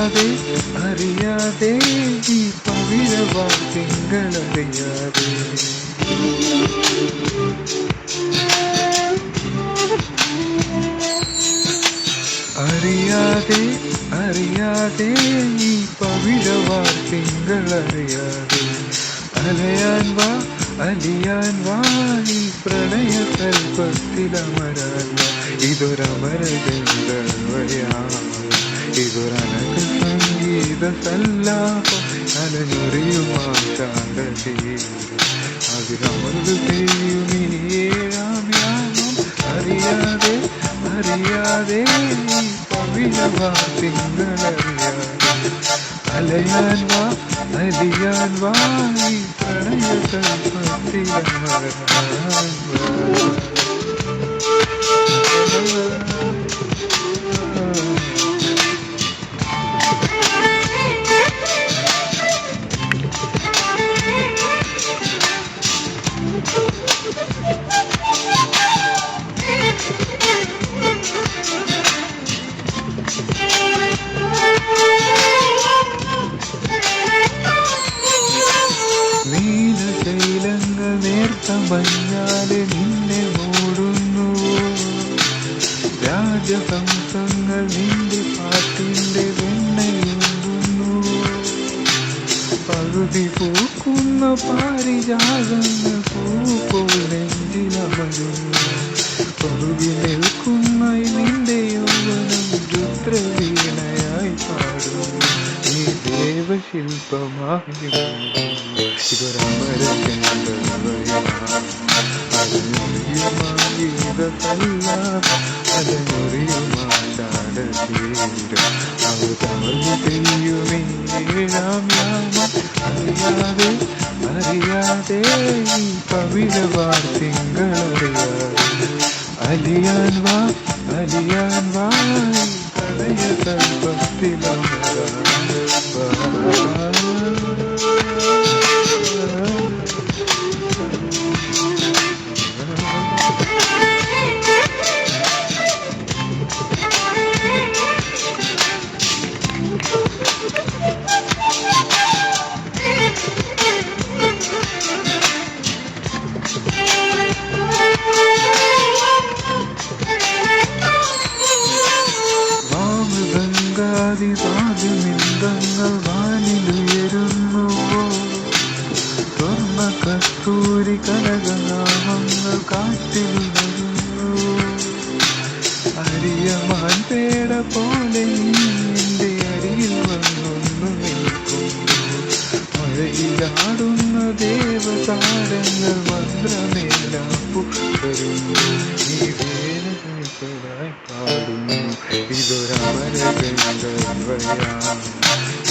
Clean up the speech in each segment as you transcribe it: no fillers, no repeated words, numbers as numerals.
അറിയാതെ അറിയാതെ ഈ പവിഴവാൻ തിങ്കളറിയാതെ അറിയാതെ അറിയാതെ ഈ പവിഴവാൻ തിങ്കളറിയാതെ അലയാൻ വാ അലിയാൻ വാ ഈ പ്രണയ കൽപ്പത്തിലമരാൻ വാ ഇതൊരമരഗന്ധർവയാ ഇതൊരനക സംഗീത സല്ലാപം അലഞ്ഞൊറിയുമാ ശാന്തതീരം അതിലമർന്നു പെയ്യുമീ ഏഴാം യാമം അറിയാതെ അറിയാതെ ഈ പവിഴവാ തിങ്കളറിയാതെ അലയാൻ വാ അലിയാൻ വാ ഈ പ്രണയ കൽപ്പത്തിലമരാൻ വാ നീലശൈലങ്ങൾ നേർത്ത മഞ്ഞാലെ നിന്നെ മൂടുന്നു രാജഹംസങ്ങൾ നിന്റെ പാട്ടിൻ്റെ വെണ്ണയുണ്ടുന്നു പകുതി പൂക്കുന്ന പാരിജാതങ്ങൾ പൂപ്പോൾ നെഞ്ചിലമരുന്നു പകുതി നിൽക്കുന്ന നിന്റെ യൗവനം രുദ്രവീണയായി പാടുന്നു നീ ദേവശില്പമായി അറിയാതെ അറിയാതെ ഈ പവിഴവാൻ തിങ്കളറിയാതെ അലിയാൻ വാ അലിയാൻ വാ പ്രണയ കൽപ്പത്തിലമരാൻ വാ വാമഗംഗാതിവാദിമിന്ദ്രങ്ങൾ വാനിലുയരുന്നുവോ സ്വർണ്ണ കസ്തൂരി കനകനാമങ്ങൾ കാറ്റിൽ വരുന്നു അരിയമാൻ പേട പോലെ എൻ്റെ അരിയിൽ വന്നൊന്നു നിൽക്കുന്നു മഴയിലാടുന്ന ദേവതാരങ്ങൾ മന്ത്രമേലാപ്പു വരുന്നു നീ വേദനകളായി പാടുന്നു ഇതൊരമരഗന്ധർവയാ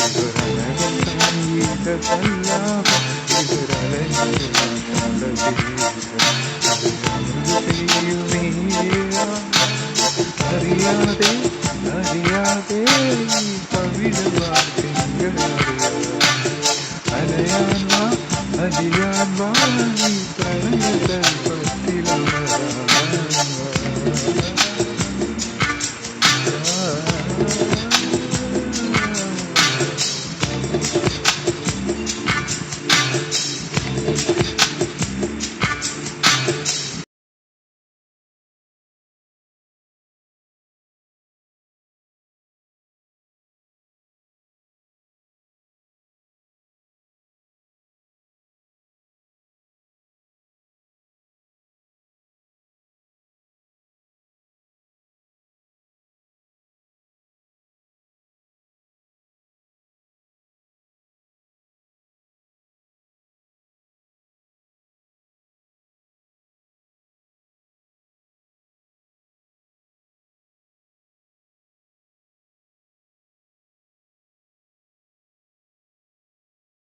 ഇതൊരനക സംഗീത സല്ലാപം അറിയാതെ അറിയാതെ ഈ പവിഴവാൻ തിങ്കളറിയാതെ അലയാൻ വാ അലിയാൻ വാ ഈ പ്രണയ